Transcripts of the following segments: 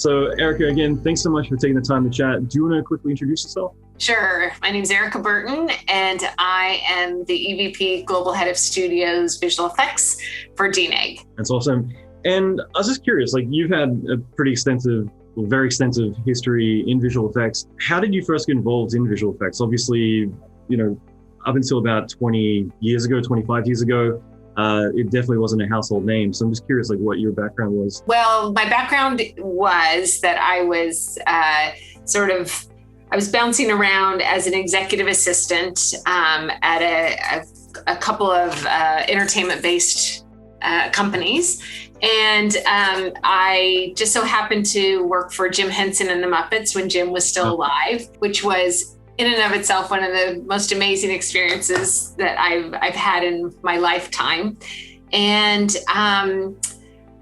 So Erika, again, thanks so much for taking the time to chat. Do you want to quickly introduce yourself? Sure. My name is Erika Burton, and I am the EVP Global Head of Studios Visual Effects for DNEG. That's awesome. And I was just curious, like you've had a pretty extensive, very extensive history in visual effects. How did you first get involved in visual effects? Obviously, up until about 20 years ago, 25 years ago, it definitely wasn't a household name. So I'm just curious, like what your background was. Well, my background was that I was I was bouncing around as an executive assistant at a couple of entertainment-based companies. And I just so happened to work for Jim Henson and the Muppets when Jim was still alive, which was in and of itself one of the most amazing experiences that I've had in my lifetime. And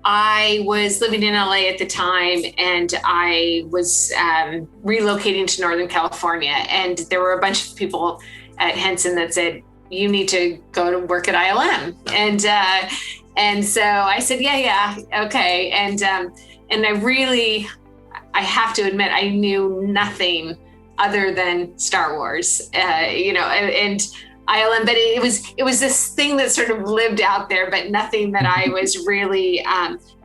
I was living in LA at the time, and I was relocating to Northern California. And there were a bunch of people at Henson that said, you need to go to work at ILM. And so I said, yeah, okay. And I have to admit, I knew nothing other than Star Wars, and ILM, but it was this thing that sort of lived out there, but nothing that I was really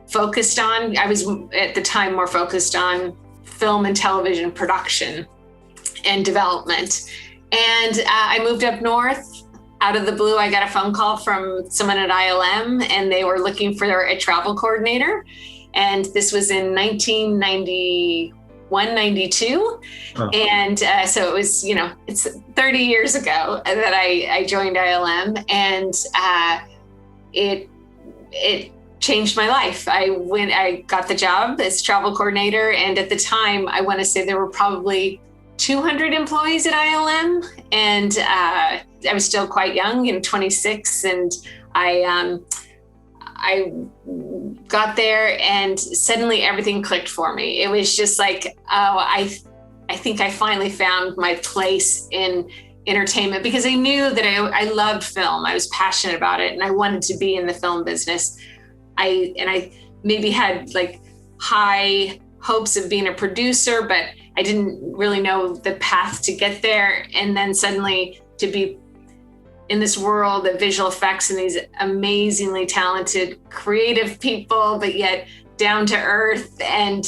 focused on. I was at the time more focused on film and television production and development. And I moved up north. Out of the blue, I got a phone call from someone at ILM, and they were looking for a travel coordinator. And this was in 1991, 92. Oh. And so it was, it's 30 years ago that I joined ILM, and it changed my life. I got the job as travel coordinator. And at the time, I want to say there were probably 200 employees at ILM. And I was still quite young, 26. And I got there, and suddenly everything clicked for me. It was just like, I think I finally found my place in entertainment, because I knew that I loved film. I was passionate about it, and I wanted to be in the film business. I maybe had like high hopes of being a producer, but I didn't really know the path to get there. And then suddenly to be in this world of visual effects and these amazingly talented, creative people, but yet down to earth, and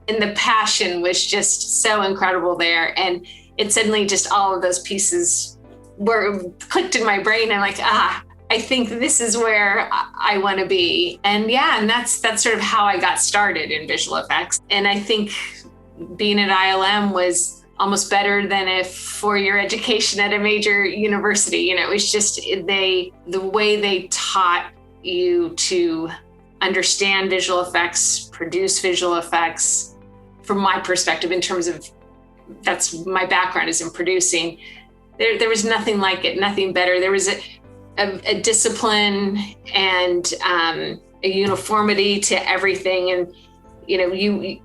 the passion was just so incredible there. And it suddenly just all of those pieces were clicked in my brain. I'm like, I think this is where I want to be. And that's sort of how I got started in visual effects. And I think being at ILM was almost better than a 4-year education at a major university. It was just the way they taught you to understand visual effects, produce visual effects, from my perspective, in terms of that's my background is in producing. There was nothing like it, nothing better. There was a discipline and a uniformity to everything, and you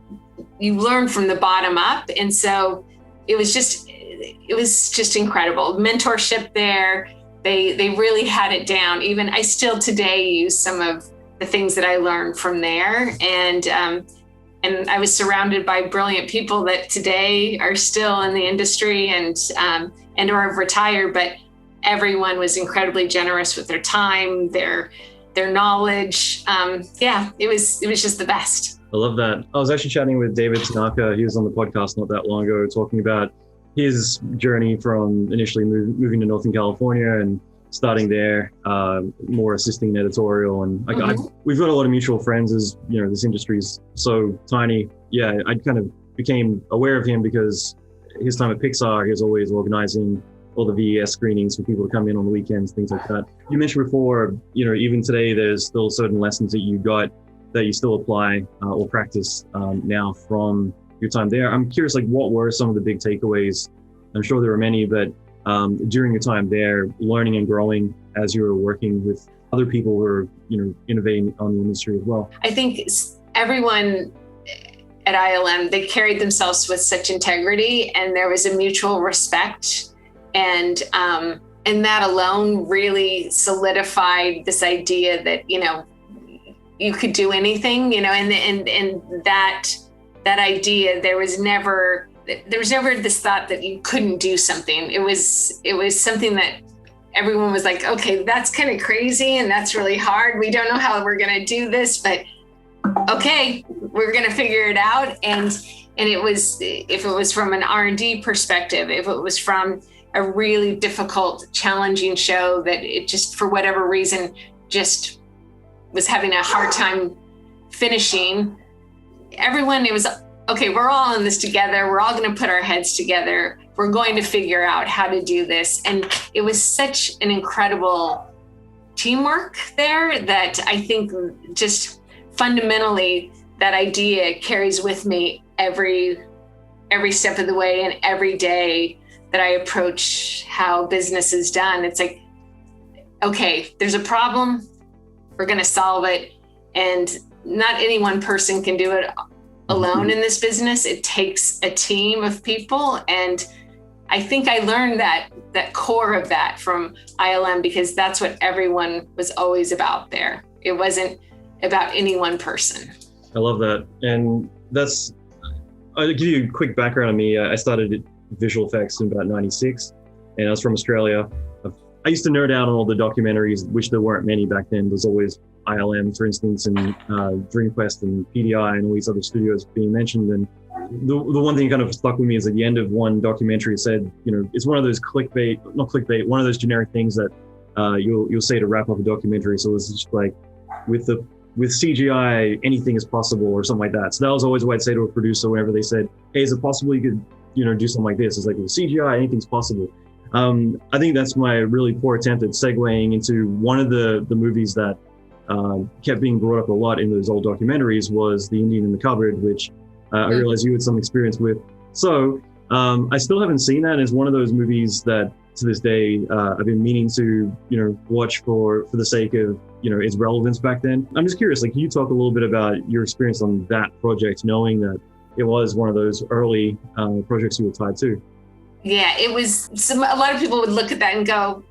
learn from the bottom up, and so it was just incredible. Mentorship there, they really had it down. Even I still today use some of the things that I learned from there, and I was surrounded by brilliant people that today are still in the industry and or have retired, but everyone was incredibly generous with their time, their knowledge. It was just the best. I love that. I was actually chatting with David Tanaka. He was on the podcast not that long ago, talking about his journey from initially moving to Northern California and starting there, more assisting in editorial. And we've got a lot of mutual friends, as this industry is so tiny. Yeah, I kind of became aware of him because his time at Pixar, he was always organizing all the VES screenings for people to come in on the weekends, things like that. You mentioned before, even today, there's still certain lessons that you got that you still apply or practice now from your time there. I'm curious, like, what were some of the big takeaways? I'm sure there were many, but during your time there, learning and growing as you were working with other people who were, innovating on the industry as well. I think everyone at ILM, they carried themselves with such integrity, and there was a mutual respect. And that alone really solidified this idea that, you could do anything, and that that idea, there was never this thought that you couldn't do something. It was something that everyone was like, okay, that's kind of crazy and that's really hard. We don't know how we're going to do this, but okay, we're going to figure it out. And it was, if it was from an R&D perspective, if it was from a really difficult, challenging show that it just, for whatever reason, just was having a hard time finishing, everyone, it was, okay, we're all in this together. We're all going to put our heads together. We're going to figure out how to do this. And it was such an incredible teamwork there that I think just fundamentally that idea carries with me every step of the way and every day that I approach how business is done. It's like, okay, there's a problem. We're going to solve it. And not any one person can do it alone in this business. It takes a team of people. And I think I learned that core of that from ILM, because that's what everyone was always about there. It wasn't about any one person. I love that. And I'll give you a quick background on me. I started visual effects in about 96, and I was from Australia. I used to nerd out on all the documentaries, which there weren't many back then. There's always ILM, for instance, and DreamQuest and PDI and all these other studios being mentioned. And the one thing that kind of stuck with me is at the end of one documentary, it said, it's one of those not clickbait, one of those generic things that you'll say to wrap up a documentary. So it was just like, with CGI, anything is possible or something like that. So that was always what I'd say to a producer whenever they said, hey, is it possible you could, do something like this? It's like, with CGI, anything's possible. I think that's my really poor attempt at segueing into one of the movies that kept being brought up a lot in those old documentaries was The Indian in the Cupboard, which I realized you had some experience with. So I still haven't seen that. It's one of those movies that to this day I've been meaning to watch for the sake of its relevance back then. I'm just curious, can you talk a little bit about your experience on that project, knowing that it was one of those early projects you were tied to? Yeah, it was. A lot of people would look at that and go,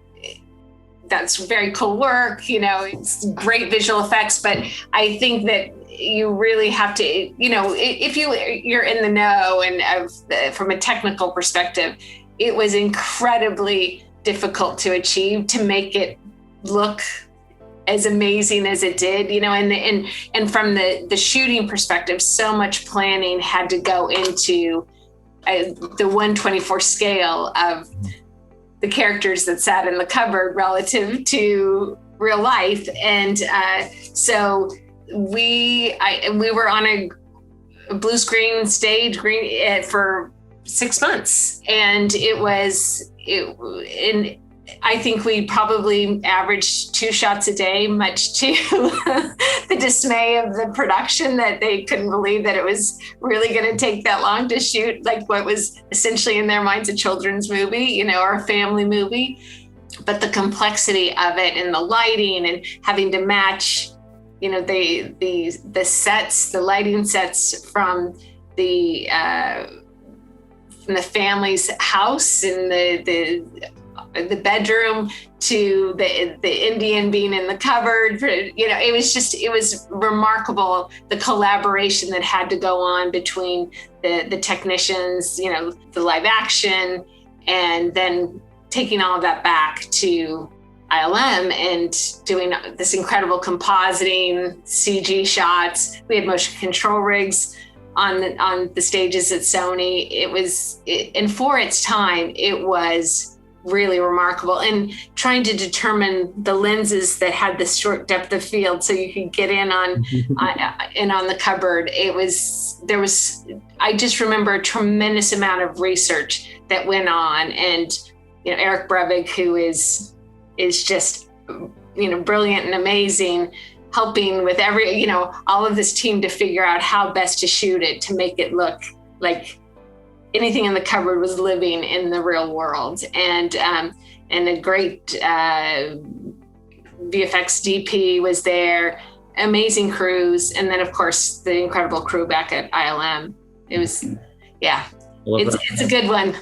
that's very cool work, it's great visual effects. But I think that you really have to, if you're in the know and from a technical perspective, it was incredibly difficult to achieve, to make it look as amazing as it did, and from the shooting perspective, so much planning had to go into the 1/24 scale of the characters that sat in the cupboard relative to real life. And so we were on a blue screen stage for 6 months, and I think we probably averaged 2 shots a day, much to the dismay of the production, that they couldn't believe that it was really going to take that long to shoot like what was essentially in their minds a children's movie, or a family movie. But the complexity of it and the lighting and having to match, the sets, the lighting sets from the family's house and the bedroom to the Indian being in the cupboard, it was remarkable, the collaboration that had to go on between the technicians, the live action, and then taking all of that back to ILM and doing this incredible compositing, CG shots. We had motion control rigs on the stages at Sony. And for its time, it was really remarkable. And trying to determine the lenses that had the short depth of field so you could get in on the cupboard. I just remember a tremendous amount of research that went on. And, Eric Brevig, who is just, brilliant and amazing, helping with all of this team to figure out how best to shoot it, to make it look like anything in the cupboard was living in the real world. And a great VFX DP was there, amazing crews. And then of course the incredible crew back at ILM. It was, it's a good one.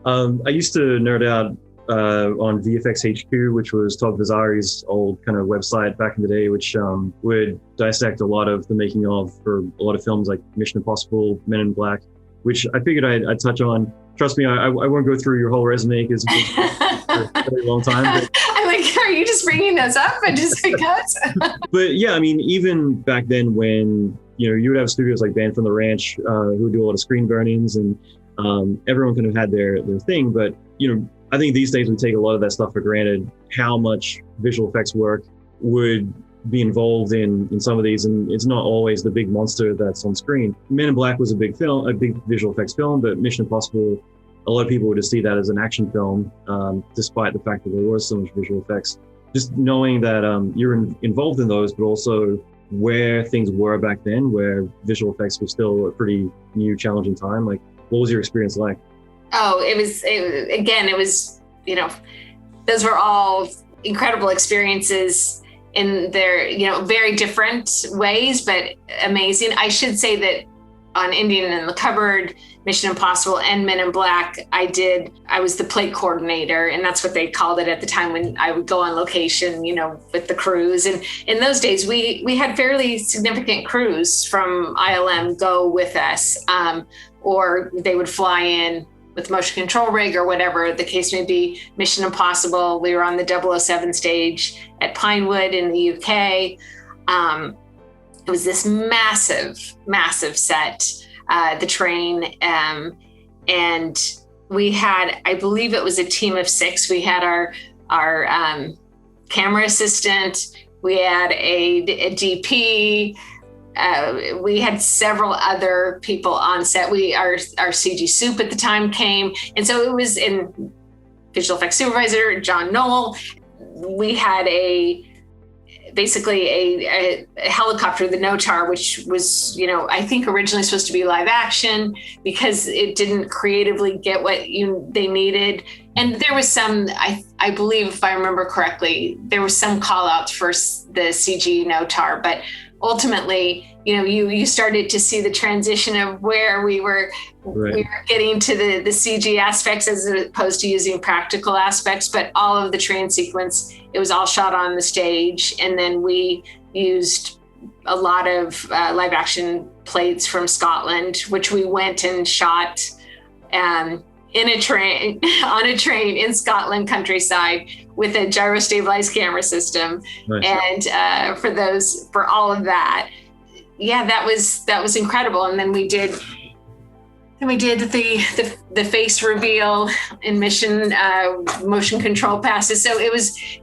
I used to nerd out on VFX HQ, which was Todd Vazari's old kind of website back in the day, which would dissect a lot of the making of for a lot of films like Mission Impossible, Men in Black, which I figured I'd touch on. Trust me, I won't go through your whole resume because it's for a very long time. But, I'm like, are you just bringing those up and just because? But yeah, I mean, even back then when, you would have studios like Band from the Ranch who would do a lot of screen burnings, and everyone kind of had their thing. But, I think these days we take a lot of that stuff for granted, how much visual effects work would be involved in some of these, and it's not always the big monster that's on screen. Men in Black was a big visual effects film, but Mission Impossible, a lot of people would just see that as an action film, despite the fact that there was so much visual effects. Just knowing that you're involved in those, but also where things were back then, where visual effects was still a pretty new, challenging time. Like, what was your experience like? Oh, it was, those were all incredible experiences in their, very different ways, but amazing. I should say that on Indian in the Cupboard, Mission Impossible, and Men in Black, I was the plate coordinator, and that's what they called it at the time when I would go on location, with the crews. And in those days, we had fairly significant crews from ILM go with us, or they would fly in with motion control rig or whatever the case may be. Mission Impossible, we were on the 007 stage at Pinewood in the UK. It was this massive, massive set, the train. And we had, I believe it was a team of 6. We had our camera assistant, we had a DP, we had several other people on set. Our CG soup at the time came. And so it was in visual effects supervisor, John Knoll. We had basically a helicopter, the Notar, which was, I think originally supposed to be live action because it didn't creatively get what they needed. And there was some, I believe, if I remember correctly, there were some call outs for the CG Notar, but ultimately, you started to see the transition of where we were getting to the CG aspects as opposed to using practical aspects. But all of the train sequence, it was all shot on the stage. And then we used a lot of live action plates from Scotland, which we went and shot on a train in Scotland countryside with a gyro stabilized camera system. Nice. And for all of that, that was incredible. And then we did the face reveal in motion control passes. So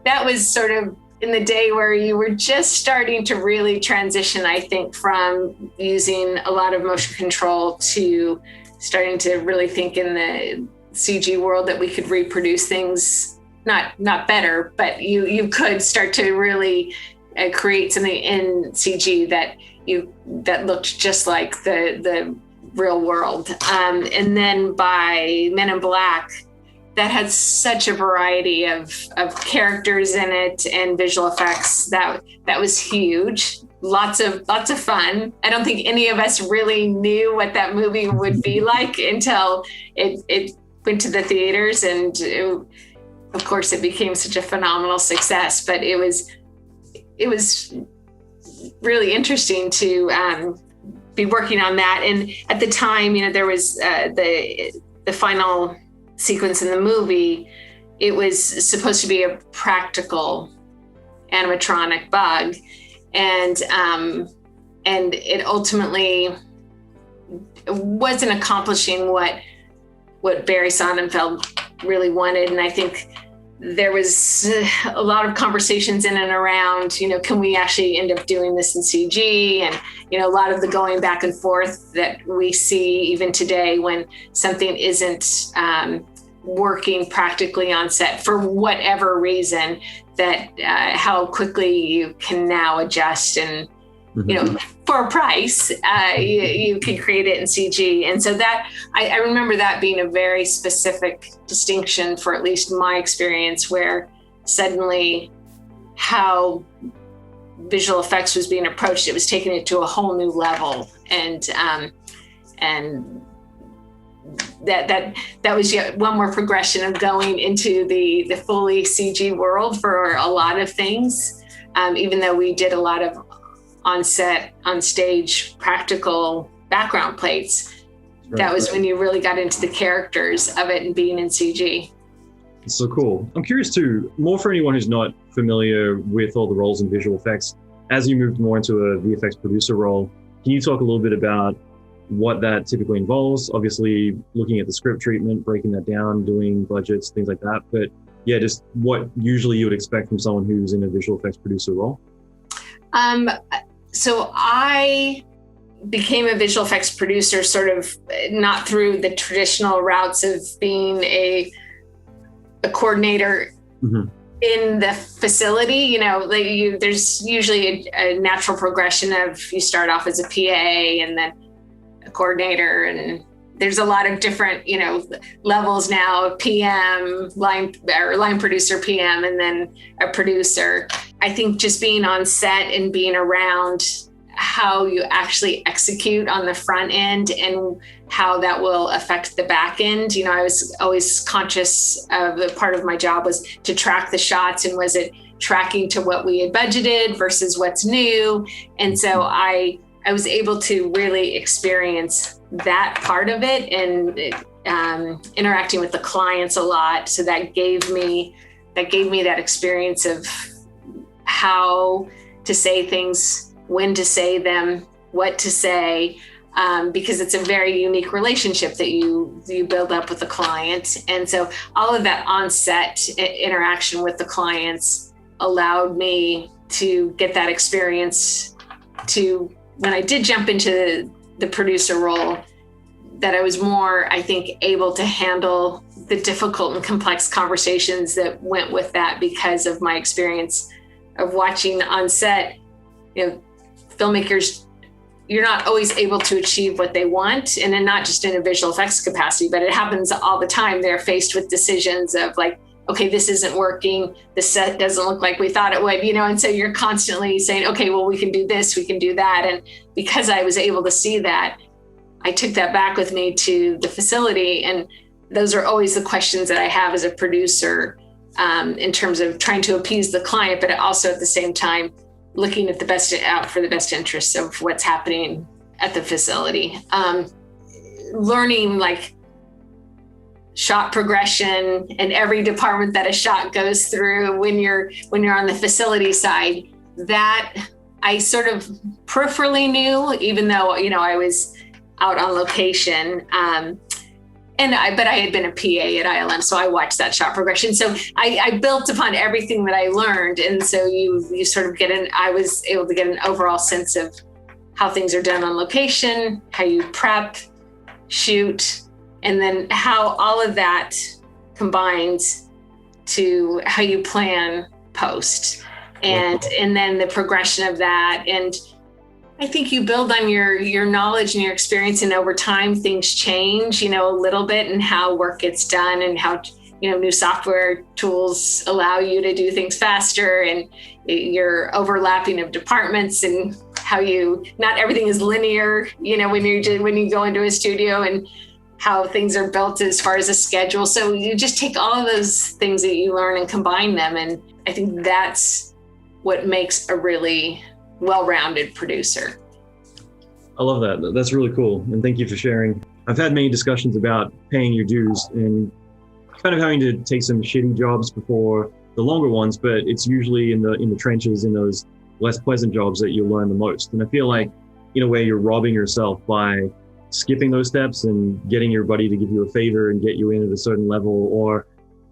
that was sort of in the day where you were just starting to really transition, I think, from using a lot of motion control to starting to really think in the CG world that we could reproduce things, not better, but you could start to really create something in CG that looked just like the real world. And then by Men in Black, that had such a variety of characters in it and visual effects that was huge. Lots of fun. I don't think any of us really knew what that movie would be like until it went to the theaters, and of course it became such a phenomenal success. But it was really interesting to be working on that. And at the time, there was the final sequence in the movie. It was supposed to be a practical animatronic bug, and it ultimately wasn't accomplishing what Barry Sonnenfeld really wanted. And I think there was a lot of conversations in and around, can we actually end up doing this in CG? And, a lot of the going back and forth that we see even today when something isn't working practically on set for whatever reason, that how quickly you can now adjust and, for a price, you can create it in CG. And so that, I remember that being a very specific distinction for at least my experience, where suddenly how visual effects was being approached, it was taking it to a whole new level. And that was yet one more progression of going into the fully CG world for a lot of things. Even though we did a lot of on stage practical background plates, that was when you really got into the characters of it and being in CG. So cool. I'm curious too, more for anyone who's not familiar with all the roles in visual effects, as you moved more into a VFX producer role, can you talk a little bit about what that typically involves? Obviously, looking at the script treatment, breaking that down, doing budgets, things like that. But yeah, just what usually you would expect from someone who's in a visual effects producer role. So I became a visual effects producer sort of not through the traditional routes of being a coordinator in the facility. There's usually a natural progression of you start off as a PA and then a coordinator, and there's a lot of different, levels now, PM, line producer, PM, and then a producer. I think just being on set and being around how you actually execute on the front end and how that will affect the back end. I was always conscious of the part of my job was to track the shots, and was it tracking to what we had budgeted versus what's new. And so I was able to really experience that part of it and interacting with the clients a lot. So that gave me that experience of how to say things, when to say them, what to say, because it's a very unique relationship that you build up with the client. And so all of that on-set interaction with the clients allowed me to get that experience to, when I did jump into the producer role, that I was more, I think, able to handle the difficult and complex conversations that went with that because of my experience of watching on set. Filmmakers, you're not always able to achieve what they want, and then not just in a visual effects capacity, but it happens all the time. They're faced with decisions of like, okay, this isn't working, the set doesn't look like we thought it would, and so you're constantly saying, okay, well, we can do this, we can do that. And because I was able to see that, I took that back with me to the facility. And those are always the questions that I have as a producer, in terms of trying to appease the client, but also at the same time, looking at out for the best interests of what's happening at the facility. Learning like shot progression and every department that a shot goes through when you're on the facility side, that I sort of peripherally knew, even though, I was out on location. But I had been a PA at ILM, so I watched that shot progression. So I built upon everything that I learned. And so you sort of I was able to get an overall sense of how things are done on location, how you prep, shoot, and then how all of that combines to how you plan post, and then the progression of that. And I think you build on your knowledge and your experience, and over time things change, a little bit, and how work gets done, and how, new software tools allow you to do things faster, and your overlapping of departments, and how not everything is linear, when you go into a studio, and how things are built as far as a schedule. So you just take all of those things that you learn and combine them. And I think that's what makes a really well-rounded producer. I love that. That's really cool. And thank you for sharing. I've had many discussions about paying your dues and kind of having to take some shitty jobs before the longer ones, but it's usually in the trenches, in those less pleasant jobs, that you learn the most. And I feel like in a way you're robbing yourself by skipping those steps and getting your buddy to give you a favor and get you in at a certain level, or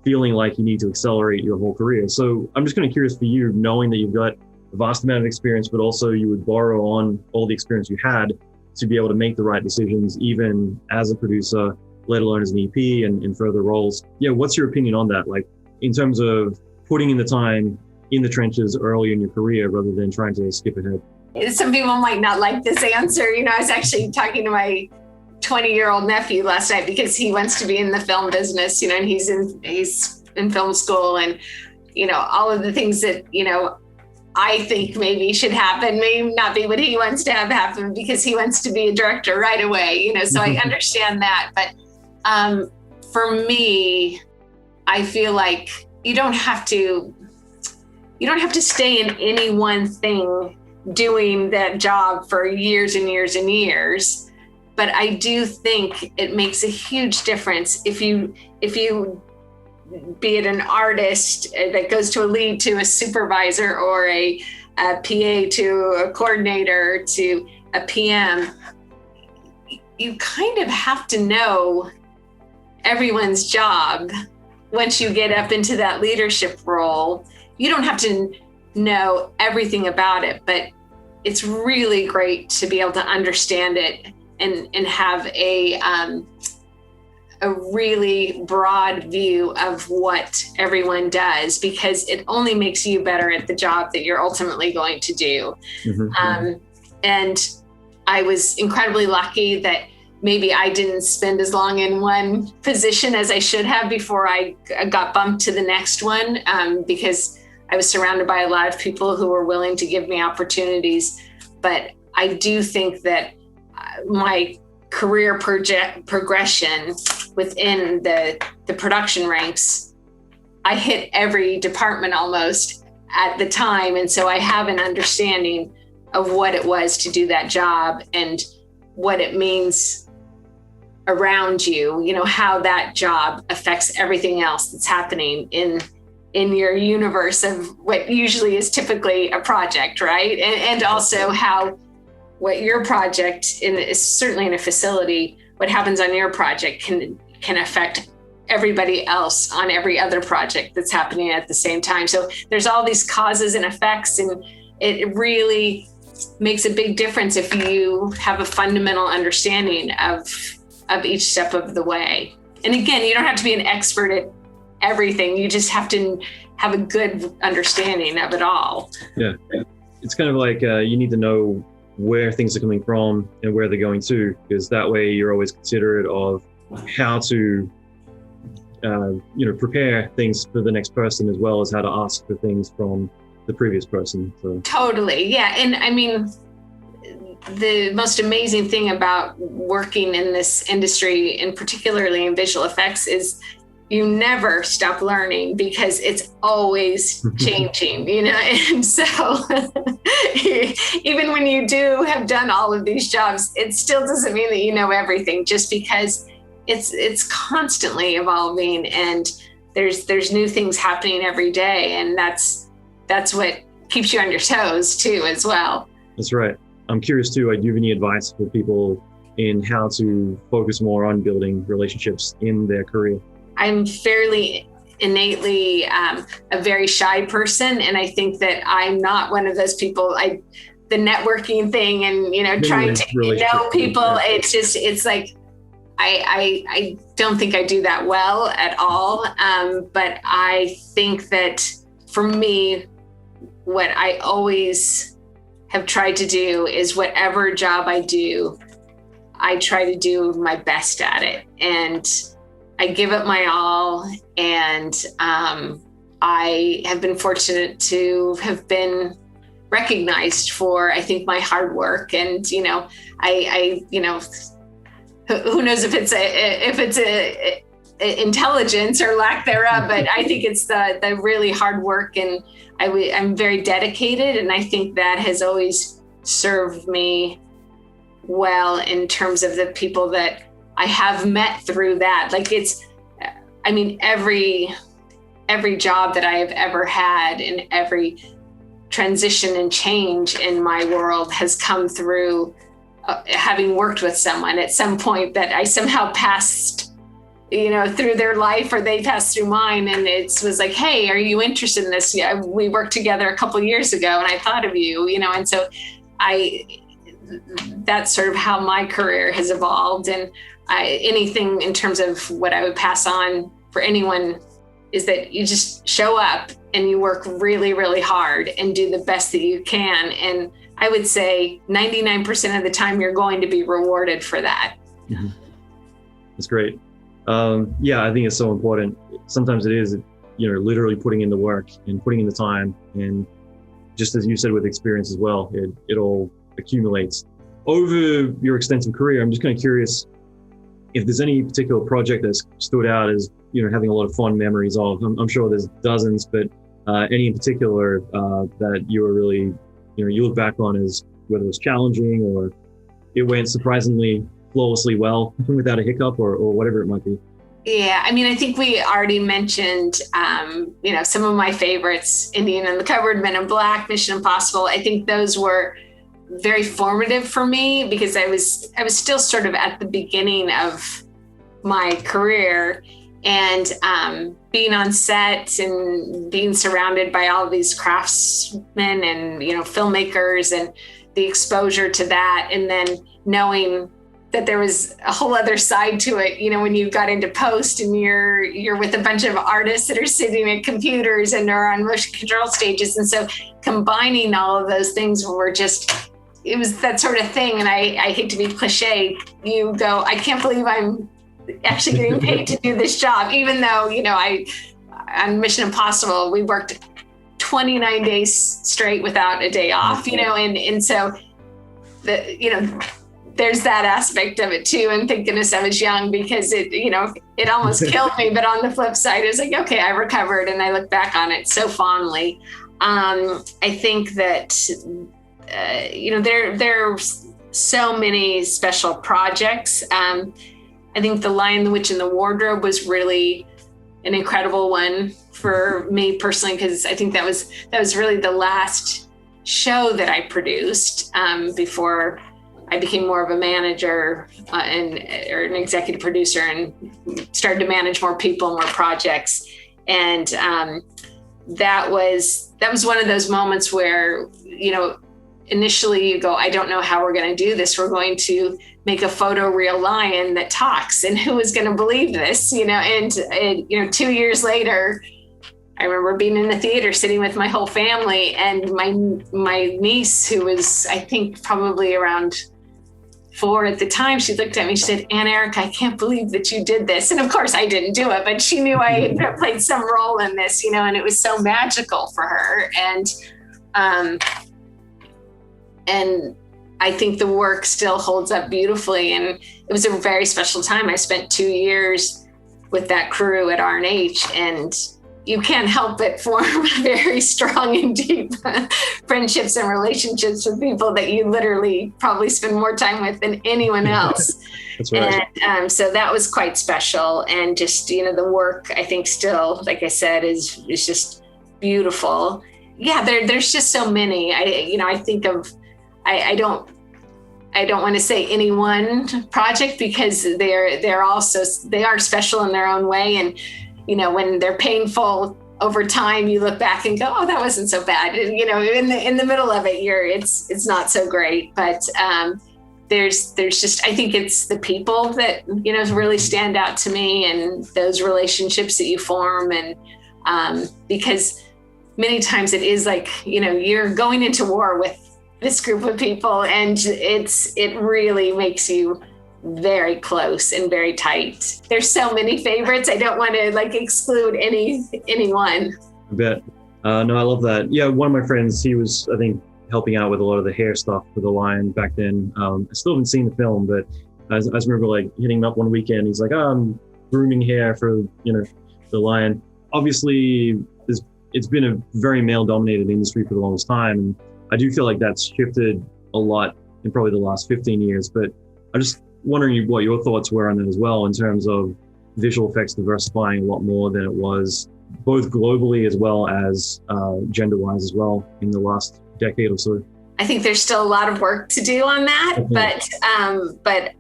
feeling like you need to accelerate your whole career. So I'm just kind of curious for you, knowing that you've got a vast amount of experience, but also you would borrow on all the experience you had to be able to make the right decisions, even as a producer, let alone as an EP and further roles. Yeah, what's your opinion on that? Like, in terms of putting in the time in the trenches early in your career rather than trying to skip ahead? Some people might not like this answer. I was actually talking to my 20-year-old nephew last night, because he wants to be in the film business, and he's in film school, and, all of the things that, I think maybe should happen may not be what he wants to have happen, because he wants to be a director right away, so I understand that. But For me, I feel like you don't have to stay in any one thing doing that job for years and years and years. But I do think it makes a huge difference if you be it an artist that goes to a lead to a supervisor, or a PA to a coordinator to a PM. You kind of have to know everyone's job once you get up into that leadership role. You don't have to know everything about it, but it's really great to be able to understand it and have a really broad view of what everyone does, because it only makes you better at the job that you're ultimately going to do. And I was incredibly lucky that maybe I didn't spend as long in one position as I should have before I got bumped to the next one, because I was surrounded by a lot of people who were willing to give me opportunities. But I do think that my career progression within the production ranks, I hit every department almost at the time. And so I have an understanding of what it was to do that job and what it means around you, how that job affects everything else that's happening in your universe of what usually is typically a project, right? And also how what your project is certainly in a facility, what happens on your project can affect everybody else on every other project that's happening at the same time. So there's all these causes and effects, and it really makes a big difference if you have a fundamental understanding of each step of the way. And again, you don't have to be an expert at everything. You just have to have a good understanding of it all. Yeah. It's kind of like you need to know where things are coming from and where they're going to, because that way you're always considerate of how to prepare things for the next person, as well as how to ask for things from the previous person. So. Totally. Yeah. And I mean, the most amazing thing about working in this industry, and particularly in visual effects, is you never stop learning, because it's always changing, and so even when you do have done all of these jobs, it still doesn't mean that you know everything, just because it's constantly evolving, and there's new things happening every day, and that's what keeps you on your toes too as well. That's right. I'm curious too, do you have any advice for people in how to focus more on building relationships in their career? I'm fairly innately a very shy person, and I think that I'm not one of those people. The networking thing and trying to know people, it's like I don't think I do that well at all. But I think that for me, what I always have tried to do is whatever job I do, I try to do my best at it, and I give it my all. And I have been fortunate to have been recognized for, I think, my hard work. And I who knows if it's a intelligence or lack thereof, but I think it's the really hard work, and I'm very dedicated, and I think that has always served me well in terms of the people that I have met through that. Like every job that I have ever had, and every transition and change in my world has come through having worked with someone at some point that I somehow passed through their life, or they passed through mine. And it was like, hey, are you interested in this? Yeah, we worked together a couple of years ago and I thought of you, and so that's sort of how my career has evolved. And anything in terms of what I would pass on for anyone is that you just show up and you work really, really hard and do the best that you can. And I would say 99% of the time you're going to be rewarded for that. Mm-hmm. That's great. I think it's so important. Sometimes it is, literally putting in the work and putting in the time. And just as you said with experience as well, it all accumulates. Over your extensive career, I'm just kind of curious, if there's any particular project that's stood out as, having a lot of fond memories of. I'm sure there's dozens, but any in particular that you were really, you look back on as whether it was challenging or it went surprisingly flawlessly well without a hiccup or whatever it might be. Yeah, I think we already mentioned, some of my favorites, Indian in the Cupboard, Men in Black, Mission Impossible. I think those were very formative for me because I was still sort of at the beginning of my career, and being on set and being surrounded by all of these craftsmen and, filmmakers and the exposure to that, and then knowing that there was a whole other side to it, when you got into post and you're with a bunch of artists that are sitting at computers and are on motion control stages. And so combining all of those things it was that sort of thing. And I hate to be cliche, you go, I can't believe I'm actually getting paid to do this job, even though, on Mission Impossible, we worked 29 days straight without a day off, and so there's that aspect of it too. And thank goodness I was young because it almost killed me. But on the flip side, it was like, okay, I recovered, and I look back on it so fondly. I think that, there are so many special projects. I think The Lion, the Witch, and the Wardrobe was really an incredible one for me personally, because I think that was really the last show that I produced before I became more of a manager or an executive producer and started to manage more people, more projects. And that was one of those moments where, initially you go, I don't know how we're going to do this. We're going to make a photoreal lion that talks, and who is going to believe this? And 2 years later, I remember being in the theater sitting with my whole family, and my niece, who was, I think, probably around 4 at the time, she looked at me, she said, Aunt Erika, I can't believe that you did this. And of course I didn't do it, but she knew I had played some role in this, and it was so magical for her. And I think the work still holds up beautifully. And it was a very special time. I spent 2 years with that crew at R&H, and you can't help but form very strong and deep friendships and relationships with people that you literally probably spend more time with than anyone else. That's right. And so that was quite special. And just, the work, I think still, like I said, is just beautiful. Yeah, there's just so many. I think of, I don't want to say any one project, because they are special in their own way. And when they're painful over time, you look back and go, oh, that wasn't so bad. And, in the middle of it, it's not so great. But there's just, I think it's the people that, really stand out to me, and those relationships that you form. And because many times it is like, you're going into war with this group of people, and it really makes you very close and very tight. There's so many favorites. I don't want to exclude anyone. I bet. No, I love that. Yeah, one of my friends, he was, I think, helping out with a lot of the hair stuff for the lion back then. I still haven't seen the film, but I just remember hitting him up one weekend. He's like, I'm grooming hair for, the lion. Obviously, it's been a very male-dominated industry for the longest time. And I do feel like that's shifted a lot in probably the last 15 years, but I just wondering what your thoughts were on that as well, in terms of visual effects diversifying a lot more than it was, both globally as well as gender-wise as well in the last decade or so. I think there's still a lot of work to do on that, but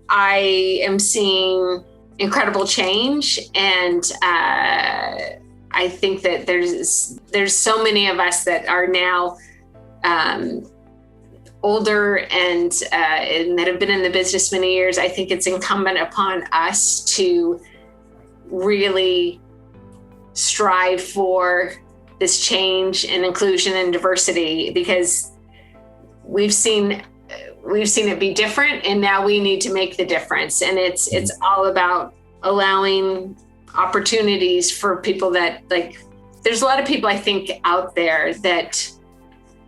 I am seeing incredible change, and I think that there's so many of us that are now older and that have been in the business many years. I think it's incumbent upon us to really strive for this change and inclusion and diversity, because we've seen it be different, and now we need to make the difference. And it's all about allowing opportunities for people that, there's a lot of people I think out there that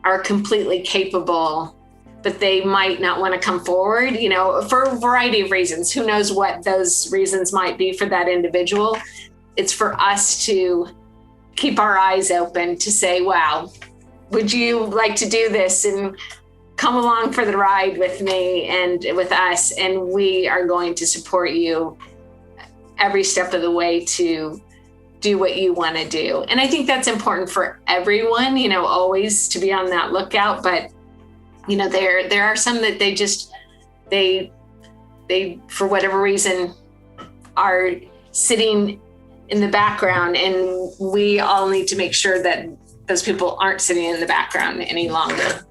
are completely capable but they might not want to come forward, for a variety of reasons. Who knows what those reasons might be for that individual? It's for us to keep our eyes open to say, wow, would you like to do this and come along for the ride with me and with us? And we are going to support you every step of the way to do what you want to do. And I think that's important for everyone, always to be on that lookout. But, there are some that they for whatever reason are sitting in the background, and we all need to make sure that those people aren't sitting in the background any longer.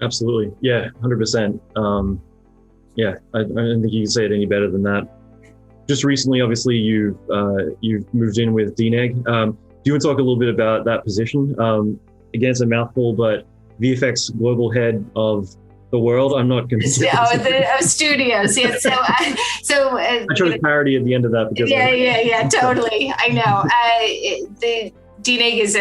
Absolutely. Yeah, 100%. Yeah, I don't think you can say it any better than that. Just recently, obviously, you've moved in with DNEG. Do you want to talk a little bit about that position? Again, it's a mouthful, but VFX global head of the world. I'm not going to say of studios. Yeah. So I chose parody at the end of that because yeah, totally. I know. The DNEG is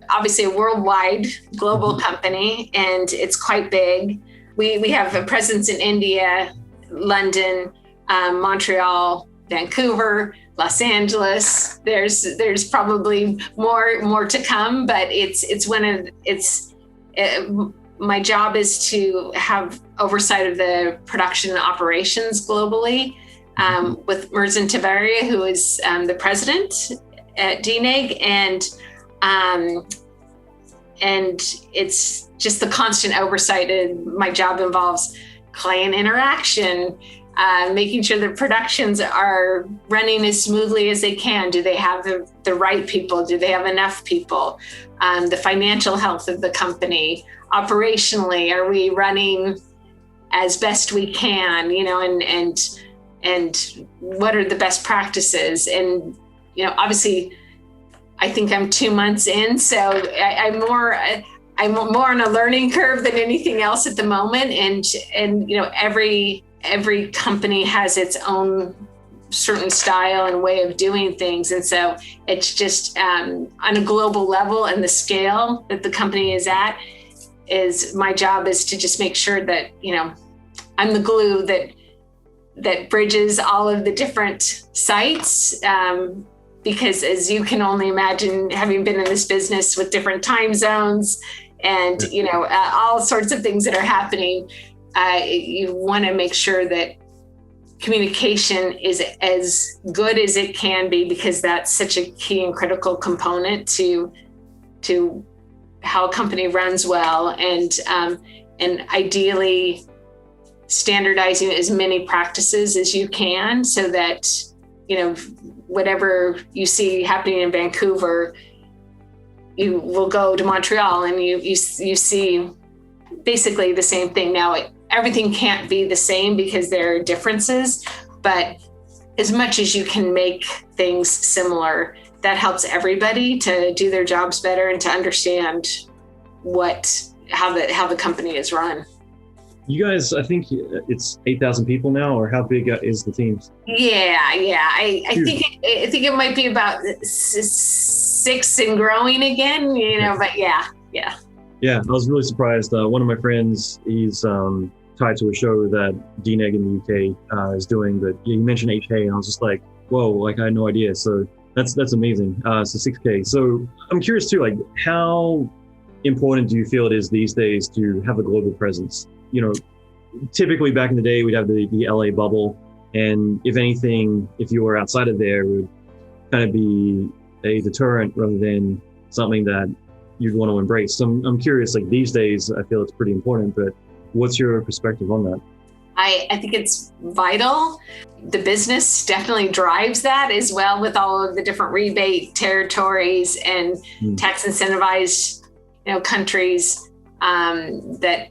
obviously a worldwide global company, and it's quite big. We have a presence in India, London, Montreal, Vancouver, Los Angeles. There's probably more to come, but my job is to have oversight of the production and operations globally, with Mirza Tavaria, who is the president at DNEG, and it's just the constant oversight. And my job involves client interaction, making sure that productions are running as smoothly as they can. Do they have the right people? Do they have enough people? The financial health of the company. Operationally, are we running as best we can? And what are the best practices? And obviously, I think I'm 2 months in, so I'm more on a learning curve than anything else at the moment. And every company has its own certain style and way of doing things. And so it's just on a global level, and the scale that the company is at, my job is to just make sure that, I'm the glue that bridges all of the different sites. Because as you can only imagine, having been in this business with different time zones and, all sorts of things that are happening, you want to make sure that communication is as good as it can be, because that's such a key and critical component to how a company runs well, and ideally standardizing as many practices as you can, so that whatever you see happening in Vancouver, you will go to Montreal and you see basically the same thing. Now, everything can't be the same because there are differences, but as much as you can make things similar, that helps everybody to do their jobs better and to understand how the company is run. You guys, I think it's 8,000 people now, or how big is the team? Yeah. I think it might be about 6 and growing again, but yeah. Yeah, I was really surprised. One of my friends, he's tied to a show that DNEG in the UK is doing, but you mentioned 8K, and I was just like, whoa, I had no idea. So that's amazing. So 6K. So I'm curious too, how important do you feel it is these days to have a global presence? Typically back in the day, we'd have the LA bubble. And if anything, if you were outside of there, it would kind of be a deterrent rather than something that you'd want to embrace. So I'm curious, these days, I feel it's pretty important, but what's your perspective on that? I think it's vital. The business definitely drives that as well, with all of the different rebate territories and tax incentivized countries, that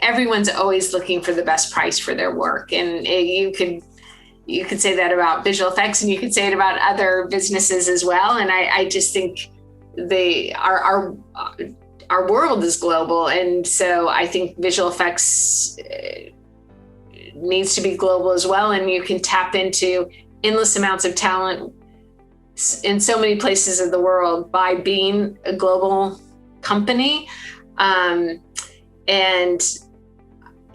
everyone's always looking for the best price for their work. And you could say that about visual effects, and you could say it about other businesses as well. And I just think our world is global. And so I think visual effects needs to be global as well. And you can tap into endless amounts of talent in so many places of the world by being a global company. And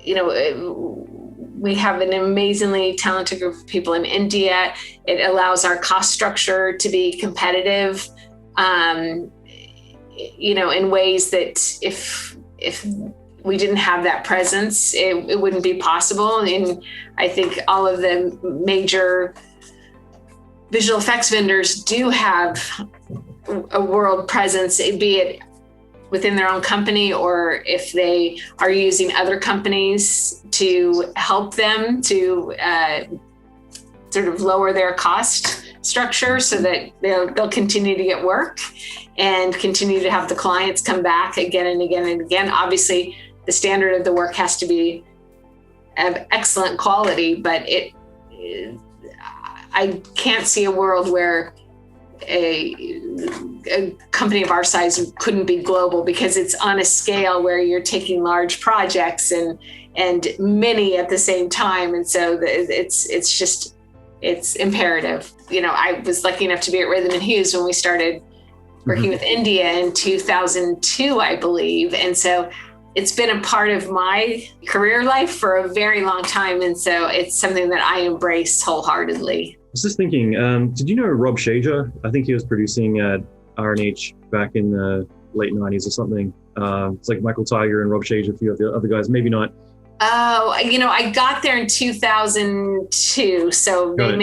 we have an amazingly talented group of people in India. It allows our cost structure to be competitive, in ways that if we didn't have that presence, it wouldn't be possible. And I think all of the major visual effects vendors do have a world presence, be it within their own company, or if they are using other companies to help them to sort of lower their cost structure so that they'll continue to get work and continue to have the clients come back again and again and again. Obviously, the standard of the work has to be of excellent quality, but I can't see a world where a company of our size couldn't be global, because it's on a scale where you're taking large projects and many at the same time. And so it's imperative. I was lucky enough to be at Rhythm and Hues when we started working with India in 2002, I believe. And so it's been a part of my career life for a very long time. And so it's something that I embrace wholeheartedly. I was just thinking, did you know Rob Shager? I think he was producing at R&H back in the late 90s or something. It's like Michael Tiger and Rob Shager, a few of the other guys, maybe not. Oh, I got there in 2002, so they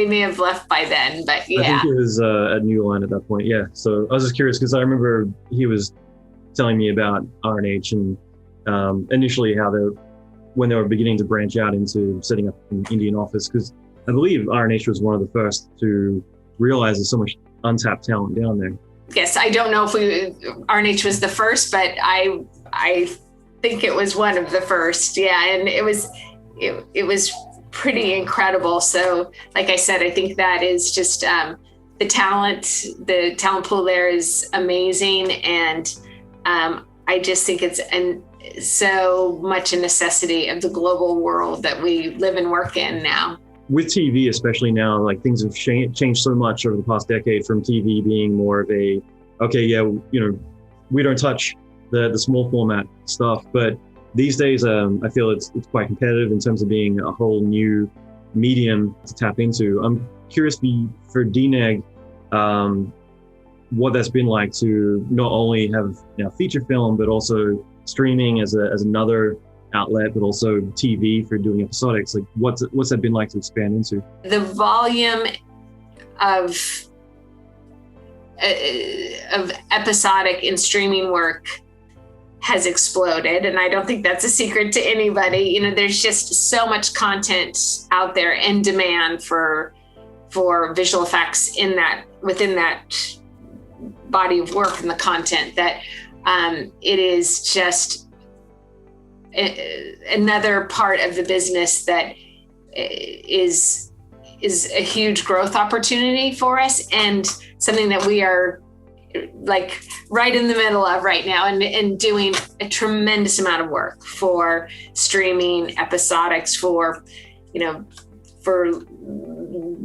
may have left by then, but yeah. I think it was at New Line at that point, yeah. So I was just curious because I remember he was telling me about R&H and initially how when they were beginning to branch out into setting up an Indian office, because I believe R&H was one of the first to realize there's so much untapped talent down there. Yes, I don't know if R&H was the first, but I think it was one of the first. Yeah, and it was pretty incredible. So, like I said, I think that is just the talent pool there is amazing, and I just think it's so much a necessity of the global world that we live and work in now. With TV, especially now, like things have changed so much over the past decade, from TV being more of we don't touch the small format stuff. But these days, I feel it's quite competitive in terms of being a whole new medium to tap into. I'm curious for DNEG, what that's been like to not only have feature film, but also streaming as another outlet, but also TV for doing episodics. Like what's that been like to expand into? The volume of episodic and streaming work has exploded, and I don't think that's a secret to anybody. There's just so much content out there and demand for visual effects within that body of work and the content that it is just another part of the business that is a huge growth opportunity for us, and something that we are like right in the middle of right now, and doing a tremendous amount of work for streaming episodics for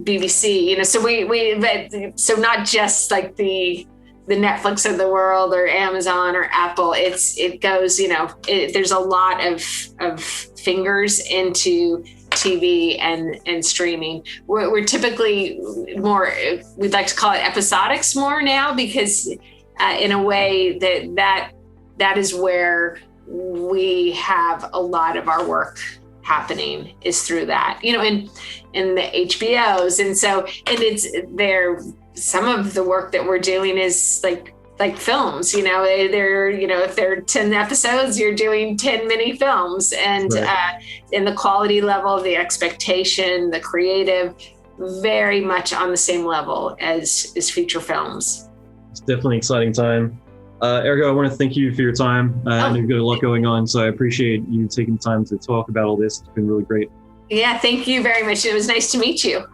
BBC, so not just like the Netflix of the world or Amazon or Apple. It goes, there's a lot of fingers into TV and streaming. We're typically more, we'd like to call it episodics more now, because in a way that is where we have a lot of our work happening, is through that, in the HBOs. And it's there. Some of the work that we're doing is like films, if there are 10 episodes, you're doing 10 mini films, and right. In the quality level, the expectation, the creative, very much on the same level as feature films. It's definitely an exciting time. Erika, I want to thank you for your time. I know you've got a lot going on, so I appreciate you taking the time to talk about all this. It's been really great. Yeah, thank you very much. It was nice to meet you.